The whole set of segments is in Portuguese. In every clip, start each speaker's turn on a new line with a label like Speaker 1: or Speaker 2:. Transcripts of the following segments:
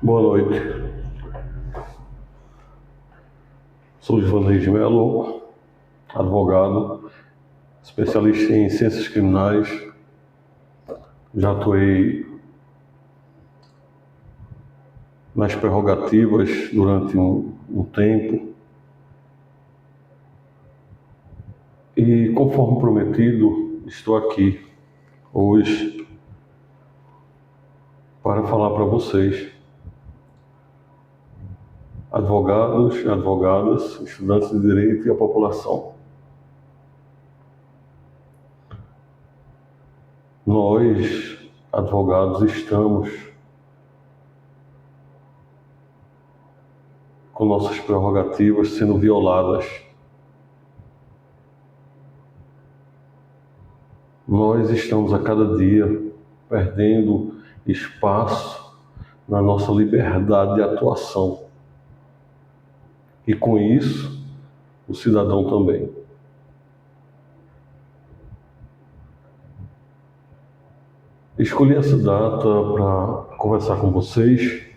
Speaker 1: Boa noite. Sou Givanei de Melo, advogado, especialista em ciências criminais. Já atuei nas prerrogativas durante um tempo. E, conforme prometido, estou aqui hoje para falar para vocês, advogados e advogadas, estudantes de direito e a população. Nós, advogados, estamos com nossas prerrogativas sendo violadas. Nós estamos a cada dia perdendo espaço na nossa liberdade de atuação. E com isso, o cidadão também. Escolhi essa data para conversar com vocês,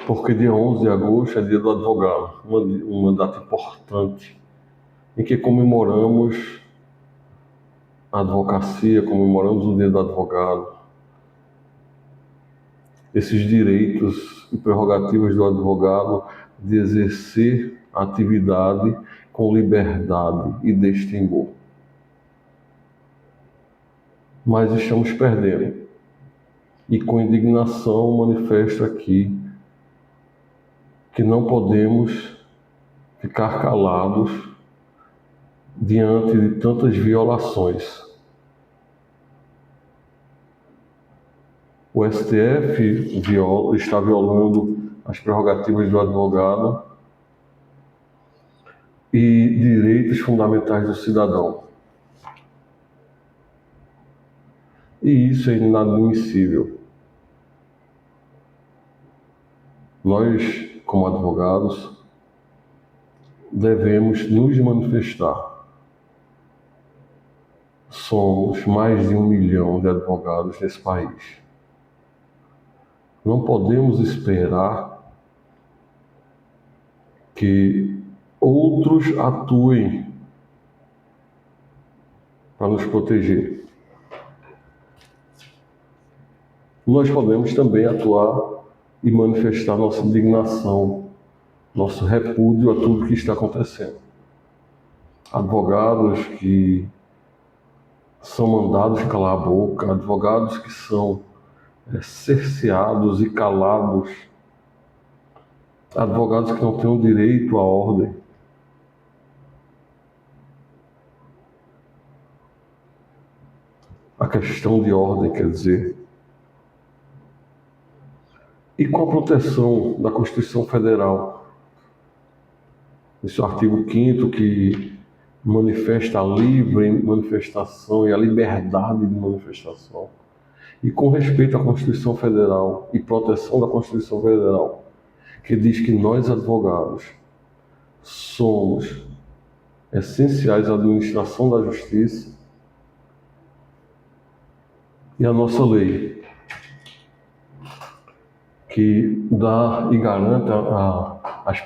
Speaker 1: porque dia 11 de agosto é dia do advogado, uma data importante, em que comemoramos a advocacia, comemoramos o dia do advogado, esses direitos e prerrogativas do advogado de exercer a atividade com liberdade e destemor. Mas estamos perdendo. E com indignação manifesto aqui que não podemos ficar calados diante de tantas violações. O STF está violando as prerrogativas do advogado e direitos fundamentais do cidadão. E isso é inadmissível. Nós, como advogados, devemos nos manifestar. Somos mais de 1 milhão de advogados nesse país. Não podemos esperar que outros atuem para nos proteger. Nós podemos também atuar e manifestar nossa indignação, nosso repúdio a tudo que está acontecendo. Advogados que são mandados calar a boca, advogados que são cerceados e calados, advogados que não têm o direito à ordem. A questão de ordem, quer dizer. E com a proteção da Constituição Federal, esse artigo 5º que manifesta a livre manifestação e a liberdade de manifestação, e com respeito à Constituição Federal e proteção da Constituição Federal, que diz que nós, advogados, somos essenciais à administração da justiça, e a nossa lei, que dá e garanta as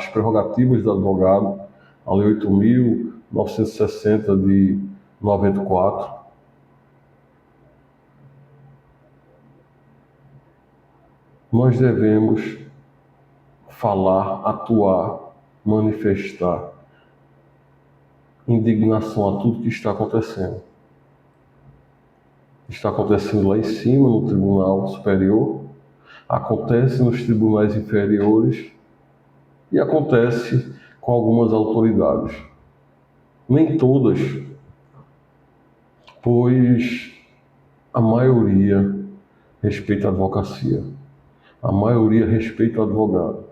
Speaker 1: prerrogativas do advogado, a Lei 8.960 de 94, nós devemos falar, atuar, manifestar indignação a tudo que está acontecendo. Está acontecendo lá em cima, no Tribunal Superior, acontece nos tribunais inferiores e acontece com algumas autoridades. Nem todas, pois a maioria respeita a advocacia, a maioria respeita o advogado.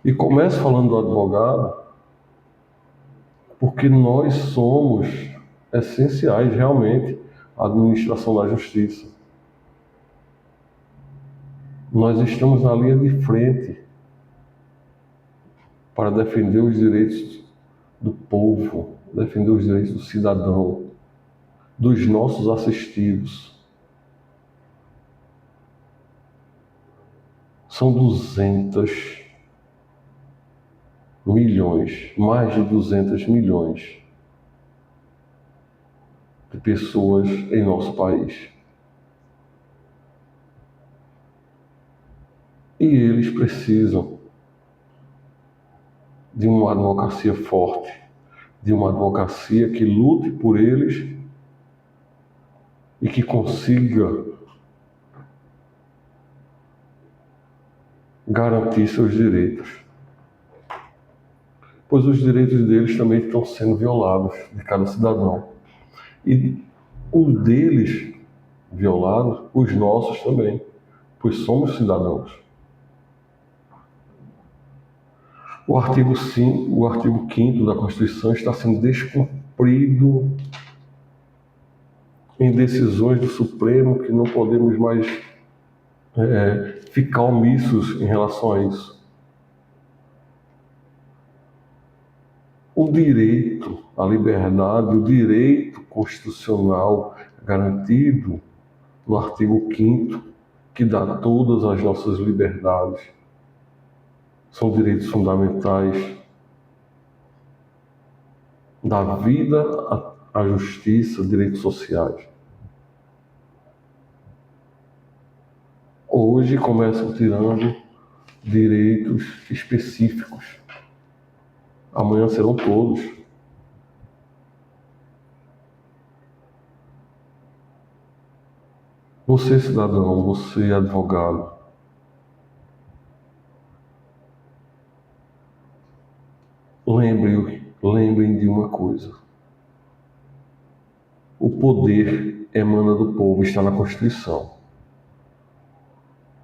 Speaker 1: E começo falando do advogado porque nós somos essenciais realmente à administração da justiça. Nós estamos na linha de frente para defender os direitos do povo, defender os direitos do cidadão, dos nossos assistidos. São 200 milhões, mais de 200 milhões de pessoas em nosso país. E eles precisam de uma advocacia forte, de uma advocacia que lute por eles e que consiga garantir seus direitos. Pois os direitos deles também estão sendo violados, de cada cidadão. E os deles violados, os nossos também, pois somos cidadãos. O artigo 5º da Constituição está sendo descumprido em decisões do Supremo que não podemos mais ficar omissos em relação a isso. O direito à liberdade, o direito constitucional garantido no artigo 5º, que dá todas as nossas liberdades, são direitos fundamentais da vida à justiça, direitos sociais. Hoje começam tirando direitos específicos. Amanhã serão todos. Você, cidadão, você, advogado, lembrem de uma coisa. O poder emana do povo, está na Constituição.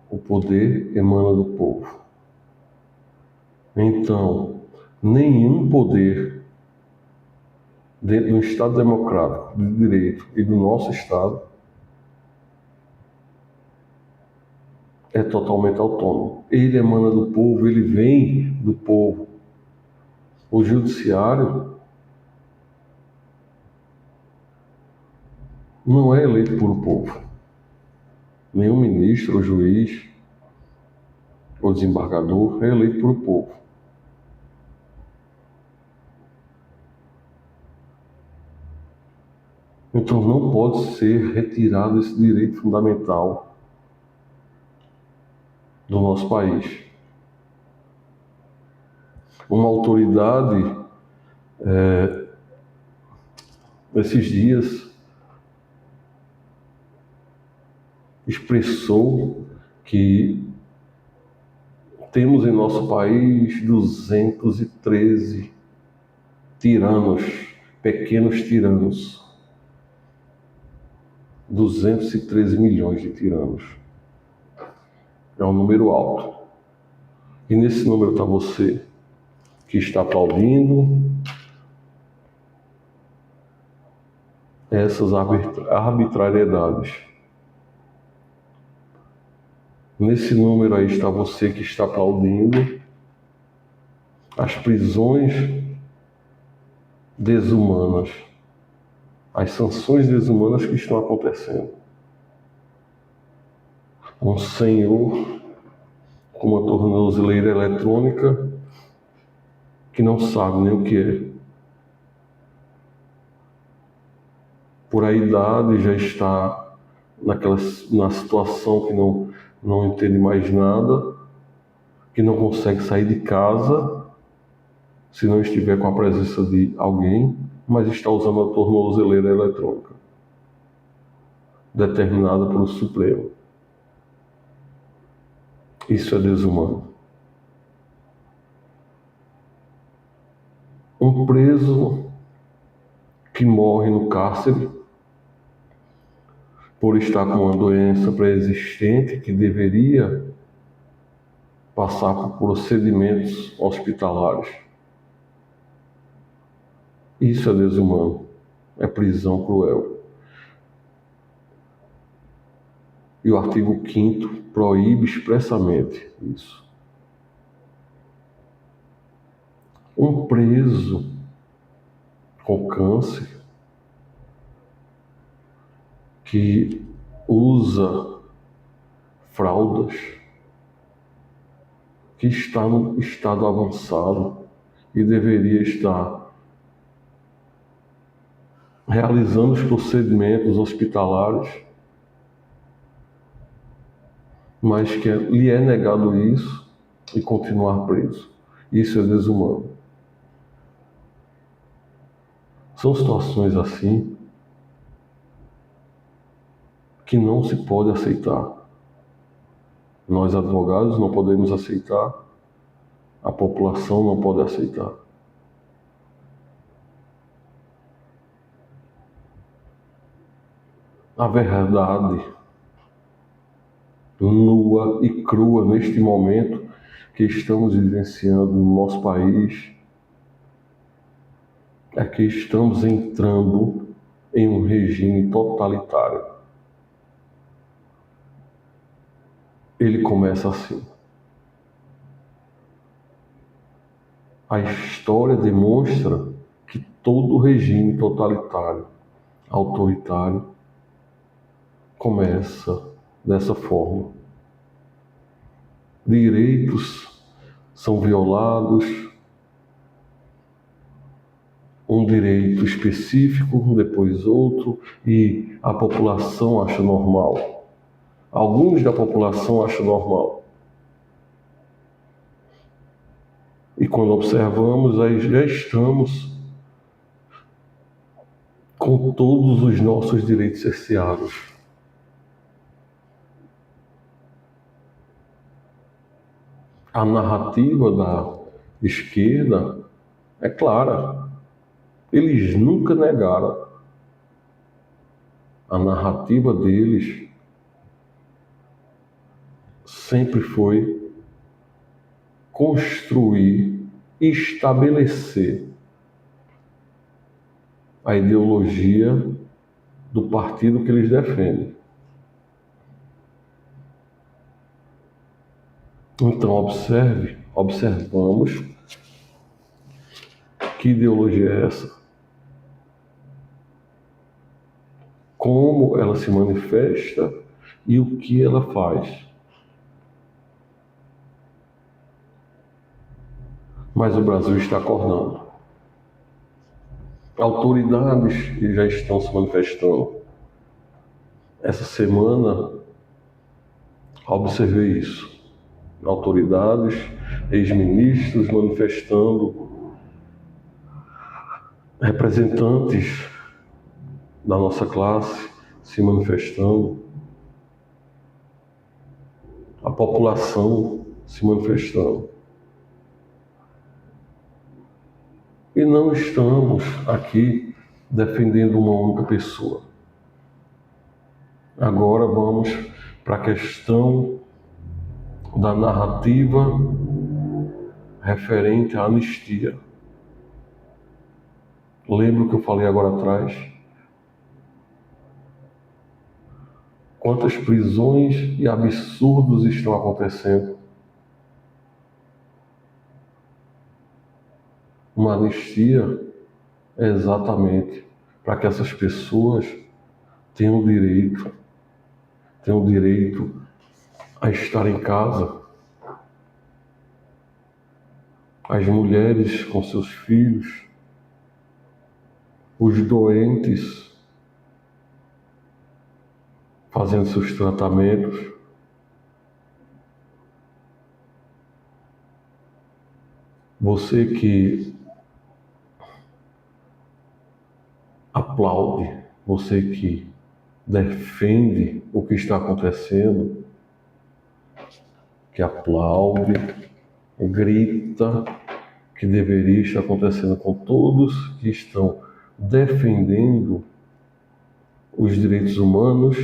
Speaker 1: O poder emana do povo. Então, nenhum poder dentro de um Estado democrático, de direito e do nosso Estado é totalmente autônomo. Ele emana do povo, ele vem do povo. O judiciário não é eleito por o povo. Nenhum ministro, ou juiz, ou desembargador é eleito por o povo. Então não pode ser retirado esse direito fundamental do nosso país. Uma autoridade, esses dias, expressou que temos em nosso país 213 tiranos, pequenos tiranos. 213 milhões de tiranos. É um número alto. E nesse número está você, que está aplaudindo essas arbitrariedades. Nesse número aí está você que está aplaudindo as prisões desumanas, as sanções desumanas que estão acontecendo. Um senhor com uma tornozeleira eletrônica que não sabe nem o que é. Por a idade já está na situação que não entende mais nada, que não consegue sair de casa se não estiver com a presença de alguém, mas está usando a tornozeleira eletrônica, determinada pelo Supremo. Isso é desumano. Um preso que morre no cárcere por estar com uma doença pré-existente que deveria passar por procedimentos hospitalares. Isso é desumano, é prisão cruel. E o artigo 5º proíbe expressamente isso. Um preso com câncer, que usa fraldas, que está no estado avançado e deveria estar realizando os procedimentos hospitalares, mas que lhe é negado isso e continuar preso. Isso é desumano. São situações assim que não se pode aceitar. Nós, advogados, não podemos aceitar, a população não pode aceitar. A verdade nua e crua neste momento que estamos vivenciando no nosso país é que estamos entrando em um regime totalitário. Ele começa assim. A história demonstra que todo regime totalitário, autoritário, começa dessa forma. Direitos são violados, um direito específico, depois outro, e a população acha normal. Alguns da população acham normal. E quando observamos, aí já estamos com todos os nossos direitos cerceados. A narrativa da esquerda é clara. Eles nunca negaram. A narrativa deles sempre foi construir, estabelecer a ideologia do partido que eles defendem. Então observamos que ideologia é essa, como ela se manifesta e o que ela faz. Mas o Brasil está acordando. Autoridades já estão se manifestando. Essa semana observei isso. Autoridades, ex-ministros manifestando, representantes da nossa classe se manifestando, a população se manifestando. E não estamos aqui defendendo uma única pessoa. Agora vamos para a questão da narrativa referente à anistia. Lembra o que eu falei agora atrás? Quantas prisões e absurdos estão acontecendo? Uma anistia é exatamente para que essas pessoas tenham direito a estar em casa, as mulheres com seus filhos, os doentes fazendo seus tratamentos. Você que aplaude, você que defende o que está acontecendo, que aplaude, grita que deveria estar acontecendo com todos que estão defendendo os direitos humanos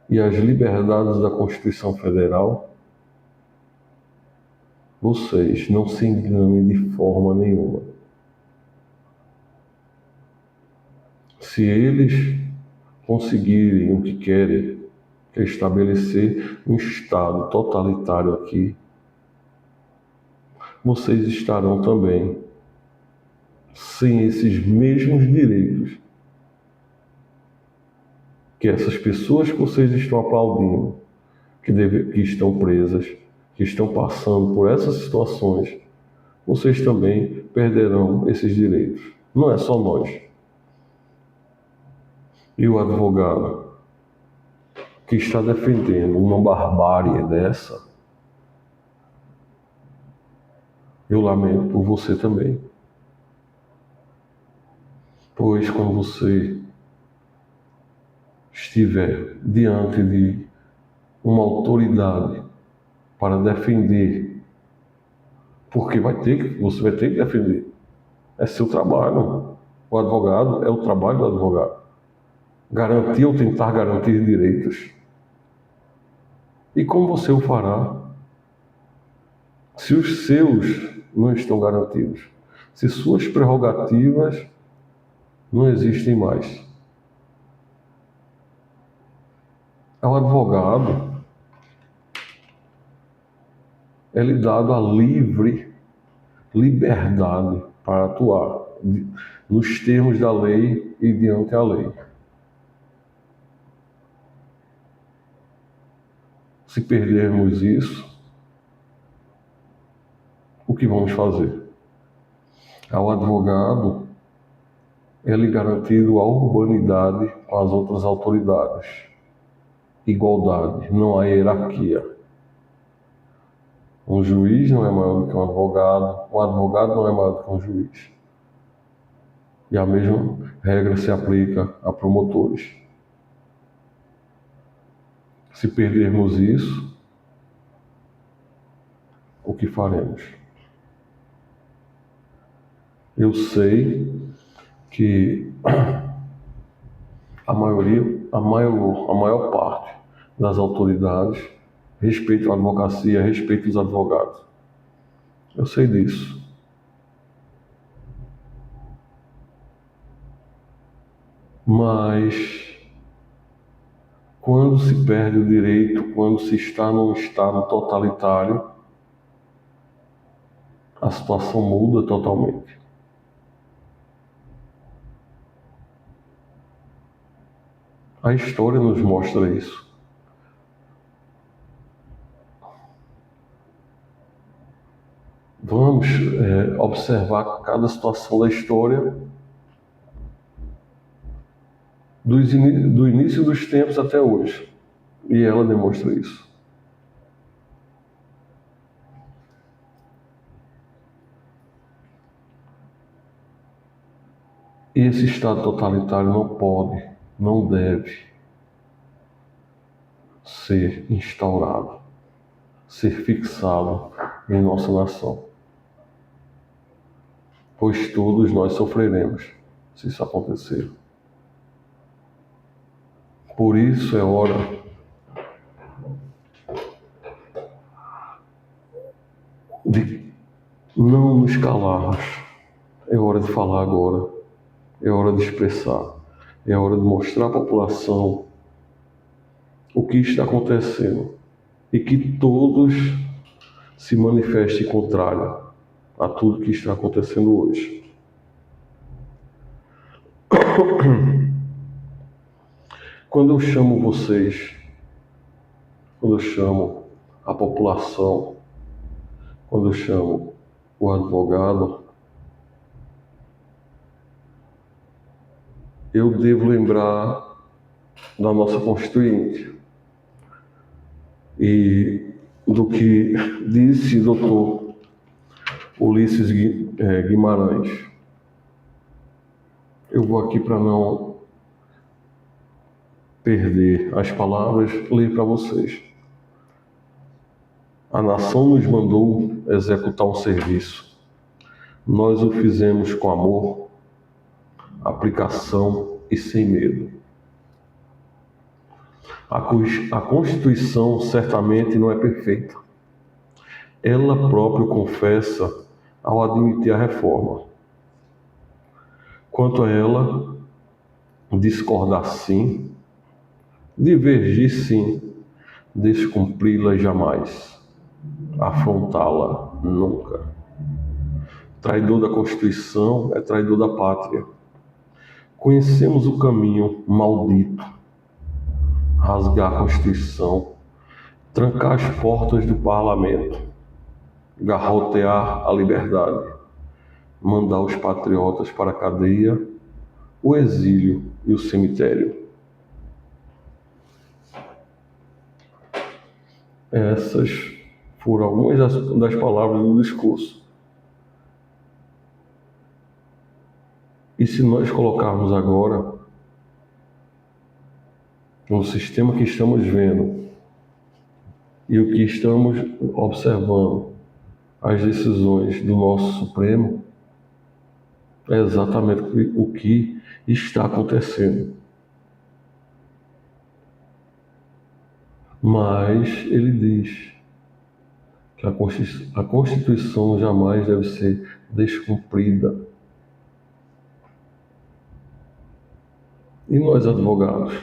Speaker 1: e as liberdades da Constituição Federal. Vocês não se enganem de forma nenhuma. Se eles conseguirem o que querem, que é estabelecer um Estado totalitário aqui, vocês estarão também sem esses mesmos direitos que essas pessoas que vocês estão aplaudindo, que estão presas, que estão passando por essas situações, vocês também perderão esses direitos. Não é só nós. E o advogado que está defendendo uma barbárie dessa, eu lamento por você também. Pois quando você estiver diante de uma autoridade para defender, porque você vai ter que defender. É seu trabalho. O advogado é o trabalho do advogado. Garantir ou tentar garantir direitos. E como você o fará se os seus não estão garantidos? Se suas prerrogativas não existem mais? Ao advogado é-lhe dado a livre liberdade para atuar nos termos da lei e diante da lei. Se perdermos isso, o que vamos fazer? Ao advogado é-lhe garantido a urbanidade com as outras autoridades. Igualdade, não há hierarquia. Um juiz não é maior do que um advogado não é maior do que um juiz. E a mesma regra se aplica a promotores. Se perdermos isso, o que faremos? Eu sei que a maior parte das autoridades respeita a advocacia, respeita os advogados. Eu sei disso. Mas quando se perde o direito, quando se está num estado totalitário, a situação muda totalmente. A história nos mostra isso. Vamos observar cada situação da história do início dos tempos até hoje. E ela demonstra isso. E esse estado totalitário não pode, não deve ser instaurado, ser fixado em nossa nação. Pois todos nós sofreremos se isso acontecer. Por isso é hora de não nos calarmos. É hora de falar agora. É hora de expressar. É hora de mostrar à população o que está acontecendo e que todos se manifestem contrário a tudo que está acontecendo hoje. Quando eu chamo vocês, quando eu chamo a população, quando eu chamo o advogado, eu devo lembrar da nossa Constituinte e do que disse o doutor Ulisses Guimarães. Eu vou aqui, para não perder as palavras, ler para vocês. A nação nos mandou executar um serviço. Nós o fizemos com amor, aplicação e sem medo. A Constituição certamente não é perfeita. Ela própria confessa ao admitir a reforma. Quanto a ela, discordar sim, divergir sim, descumpri-la jamais, afrontá-la nunca. Traidor da Constituição é traidor da pátria. Conhecemos o caminho maldito: rasgar a Constituição, trancar as portas do parlamento, garrotear a liberdade, mandar os patriotas para a cadeia, o exílio e o cemitério. Essas foram algumas das palavras do discurso. E se nós colocarmos agora no sistema que estamos vendo e o que estamos observando, as decisões do nosso Supremo, é exatamente o que está acontecendo. Mas ele diz que a Constituição jamais deve ser descumprida. E nós, advogados,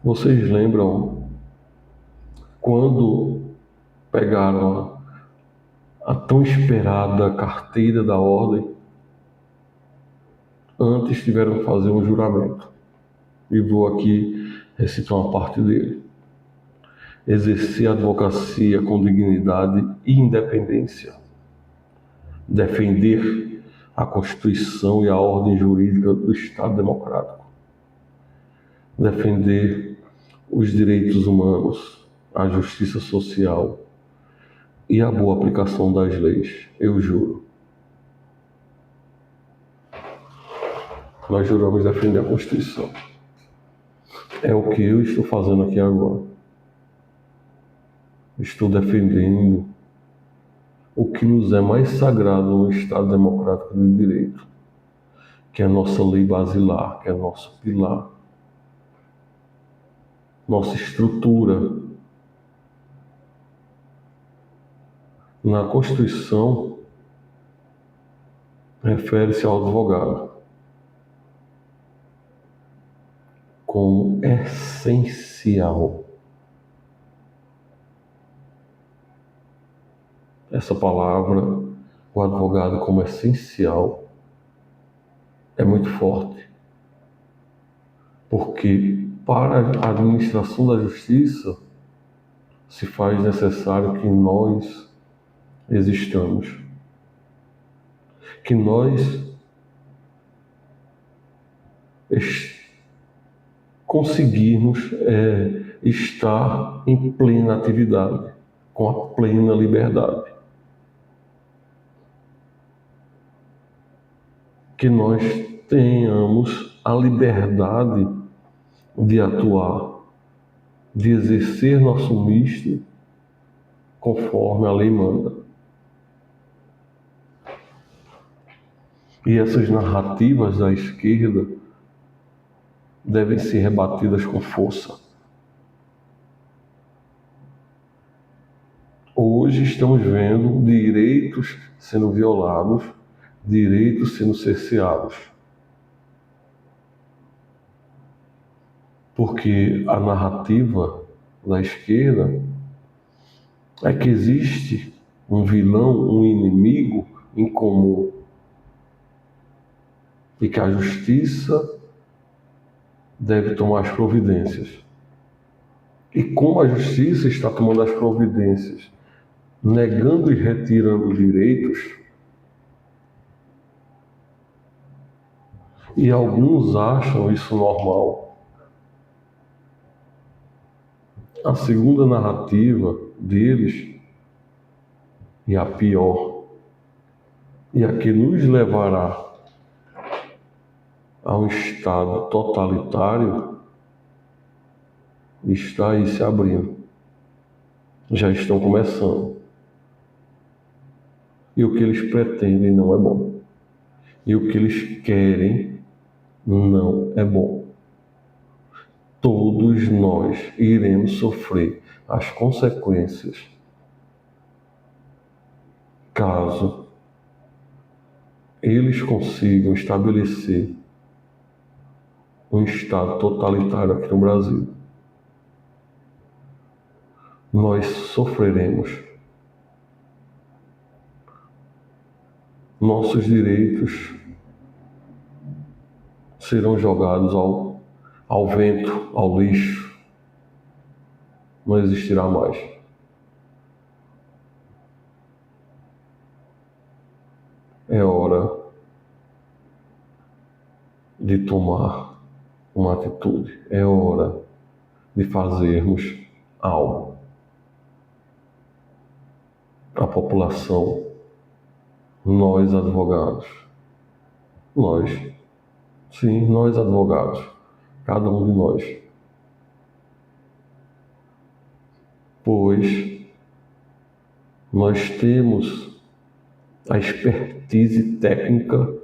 Speaker 1: vocês lembram quando pegaram a tão esperada carteira da ordem? Antes tiveram que fazer um juramento. E vou aqui recitar uma parte dele. Exercer a advocacia com dignidade e independência. Defender a Constituição e a ordem jurídica do Estado Democrático. Defender os direitos humanos, a justiça social e a boa aplicação das leis, eu juro. Nós juramos defender a Constituição. É o que eu estou fazendo aqui agora. Estou defendendo o que nos é mais sagrado no Estado Democrático de Direito, que é a nossa lei basilar, que é nosso pilar, nossa estrutura. Na Constituição, refere-se ao advogado como essencial. Essa palavra, o advogado como essencial, é muito forte, porque para a administração da justiça se faz necessário que nós existamos, que nós conseguirmos estar em plena atividade, com a plena liberdade. Que nós tenhamos a liberdade de atuar, de exercer nosso misto conforme a lei manda. E essas narrativas da esquerda devem ser rebatidas com força. Hoje estamos vendo direitos sendo violados, direitos sendo cerceados. Porque a narrativa da esquerda é que existe um vilão, um inimigo em comum, e que a justiça deve tomar as providências. E como a justiça está tomando as providências, negando e retirando direitos, e alguns acham isso normal. A segunda narrativa deles, e a pior, e a que nos levará a um Estado totalitário, está aí se abrindo. Já estão começando. E o que eles pretendem não é bom. E o que eles querem não é bom. Todos nós iremos sofrer as consequências caso eles consigam estabelecer um Estado totalitário aqui no Brasil. Nós sofreremos. nossos direitos serão jogados ao vento, ao lixo. Não existirá mais. É hora de tomar uma atitude. É hora de fazermos algo. A população, nós advogados, nós, sim, nós advogados, cada um de nós, pois nós temos a expertise técnica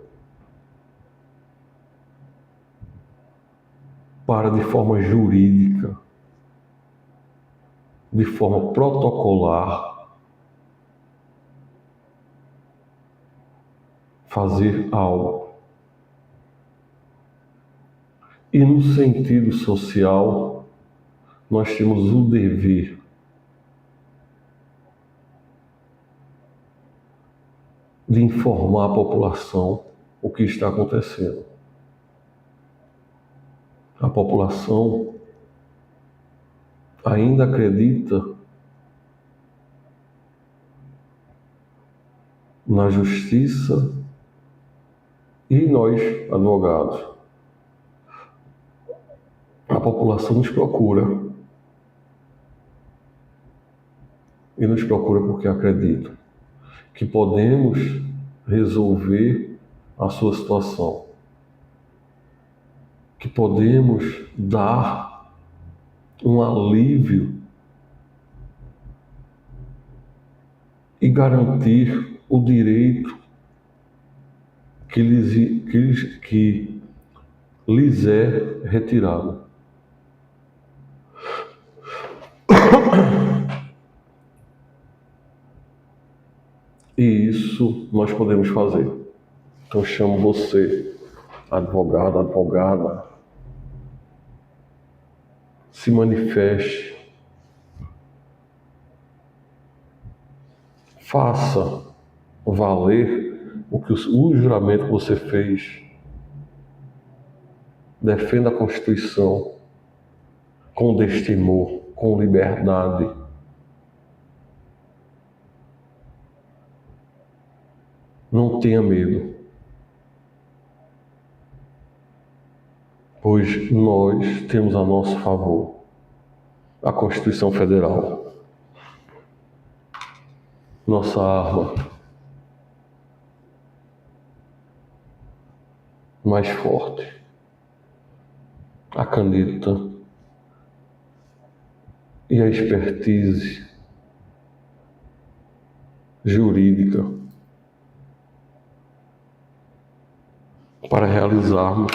Speaker 1: para, de forma jurídica, de forma protocolar, fazer algo. E no sentido social, nós temos o dever de informar a população o que está acontecendo. A população ainda acredita na justiça e nós, advogados. A população nos procura. E nos procura porque acredita que podemos resolver a sua situação, que podemos dar um alívio e garantir o direito que lhes é retirado. E isso nós podemos fazer. Então chamo você, advogado, advogada, se manifeste, faça valer o juramento que você fez, defenda a Constituição com destemor, com liberdade. Não tenha medo, pois nós temos a nosso favor a Constituição Federal, nossa arma mais forte, a caneta e a expertise jurídica para realizarmos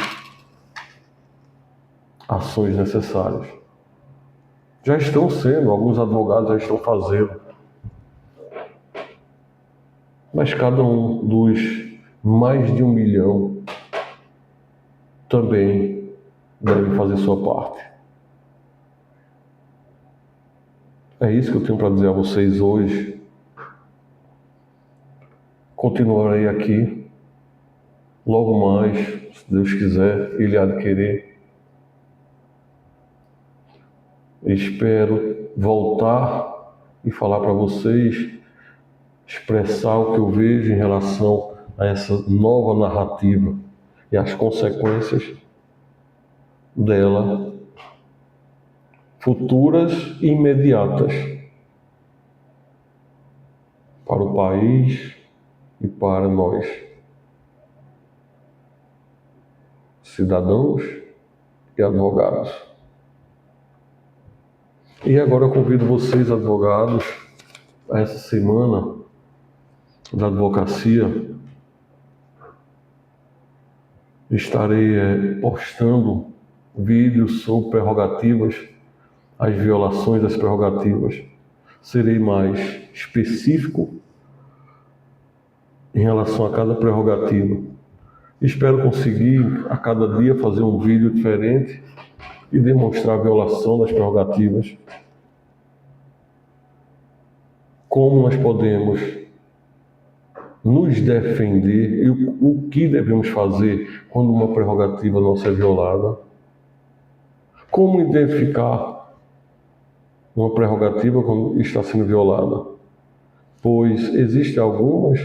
Speaker 1: ações necessárias. Já estão sendo, alguns advogados já estão fazendo, mas cada um dos mais de 1 milhão também deve fazer sua parte. É isso que eu tenho para dizer a vocês hoje. Continuarei aqui logo mais, se Deus quiser, Ele há de querer. Espero voltar e falar para vocês, expressar o que eu vejo em relação a essa nova narrativa e as consequências dela, futuras e imediatas, para o país e para nós, cidadãos e advogados. E agora eu convido vocês, advogados, a essa semana da advocacia. Estarei postando vídeos sobre prerrogativas, as violações das prerrogativas. Serei mais específico em relação a cada prerrogativa. Espero conseguir a cada dia fazer um vídeo diferente e demonstrar a violação das prerrogativas. Como nós podemos nos defender e o que devemos fazer quando uma prerrogativa nossa é violada. Como identificar uma prerrogativa quando está sendo violada? Pois existem algumas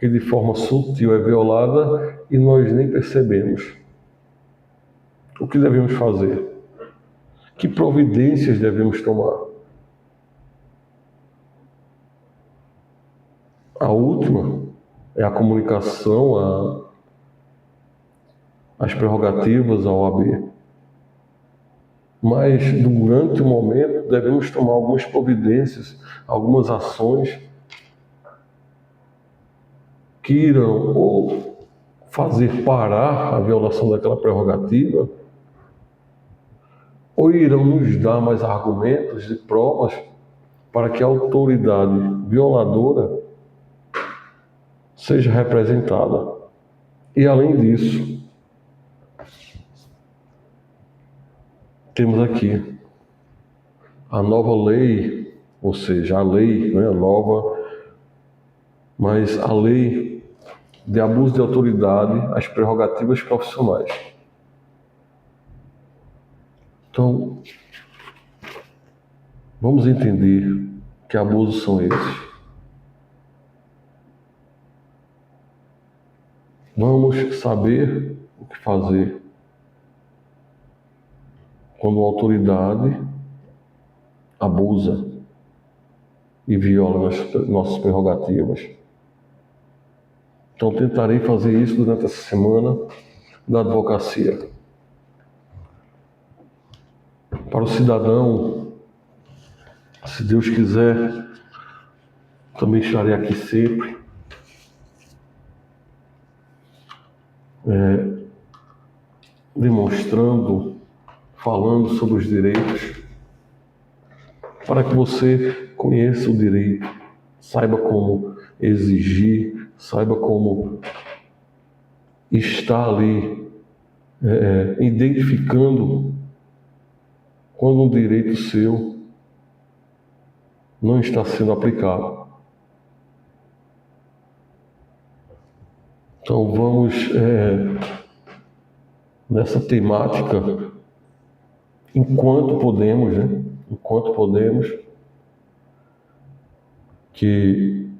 Speaker 1: que de forma sutil é violada e nós nem percebemos. O que devemos fazer? Que providências devemos tomar? A última é a comunicação às prerrogativas à OAB. Mas, durante o momento, devemos tomar algumas providências, algumas ações que irão ou fazer parar a violação daquela prerrogativa, ou irão nos dar mais argumentos e provas para que a autoridade violadora seja representada. E, além disso, temos aqui a nova lei, ou seja, a lei, não é a nova, mas a lei de abuso de autoridade às prerrogativas profissionais. Então, vamos entender que abusos são esses. Vamos saber o que fazer quando a autoridade abusa e viola nossas prerrogativas. Então, tentarei fazer isso durante essa semana da advocacia. Para o cidadão, se Deus quiser, também estarei aqui sempre. Demonstrando, falando sobre os direitos, para que você conheça o direito, saiba como exigir, saiba como estar ali, identificando quando um direito seu não está sendo aplicado. Então vamos nessa temática, enquanto podemos, que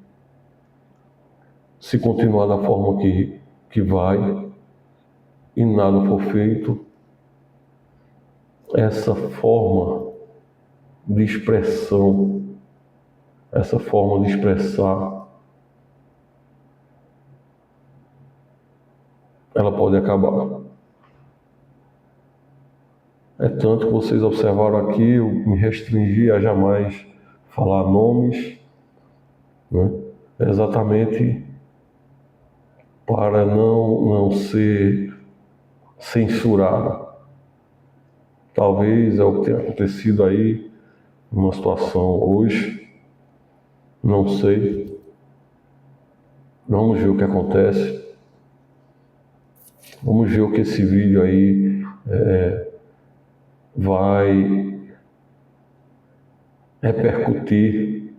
Speaker 1: se continuar da forma que vai e nada for feito, essa forma de expressão, essa forma de expressar, ela pode acabar. É tanto que vocês observaram aqui, eu me restringi a jamais falar nomes, né? Exatamente para não ser censurado. Talvez é o que tenha acontecido aí, numa situação hoje, não sei. Vamos ver o que acontece. Vamos ver o que esse vídeo aí vai repercutir.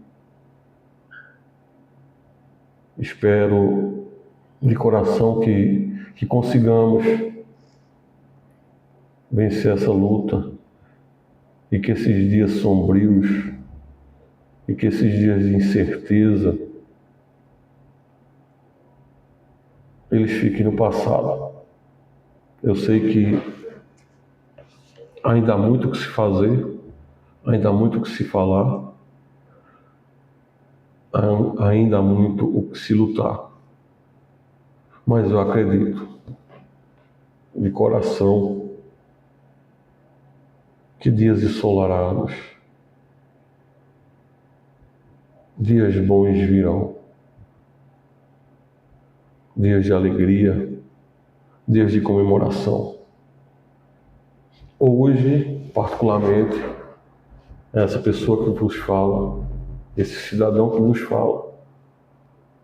Speaker 1: Espero de coração que consigamos vencer essa luta e que esses dias sombrios e que esses dias de incerteza eles fiquem no passado. Eu sei que ainda há muito o que se fazer, ainda há muito o que se falar, ainda há muito o que se lutar. Mas eu acredito, de coração, que dias ensolarados, dias bons virão, dias de alegria, dias de comemoração. Hoje, particularmente, essa pessoa que vos fala, esse cidadão que vos fala,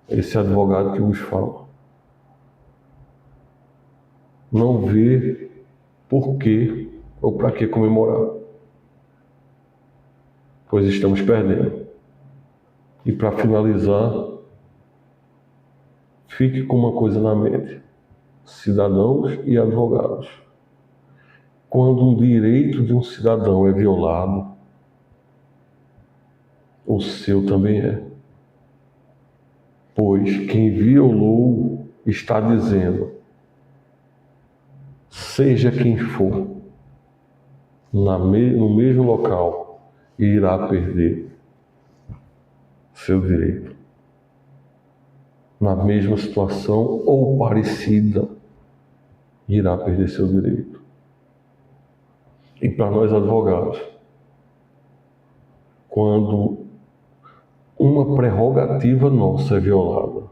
Speaker 1: esse advogado que vos fala, não vê por que ou para que comemorar, pois estamos perdendo. E para finalizar, Fique com uma coisa na mente: cidadãos e advogados. Quando um direito de um cidadão é violado, o seu também é. Pois quem violou está dizendo: seja quem for, no mesmo local, irá perder seu direito. Na mesma situação ou parecida, irá perder seu direito. E para nós advogados, quando uma prerrogativa nossa é violada,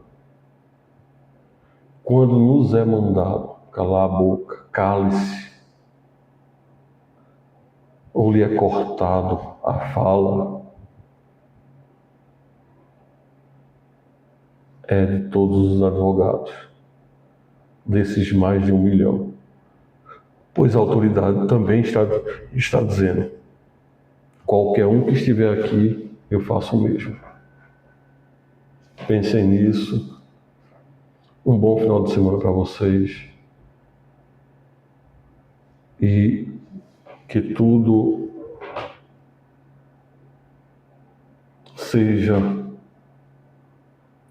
Speaker 1: quando nos é mandado calar a boca, cale-se, ou lhe é cortado a fala, é de todos os advogados, desses mais de 1 milhão. Pois a autoridade também está dizendo: qualquer um que estiver aqui, eu faço o mesmo. Pensem nisso. Um bom final de semana para vocês. E que tudo seja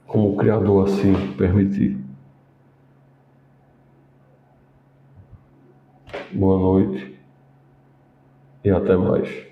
Speaker 1: como o Criador assim permitir. Boa noite e até mais.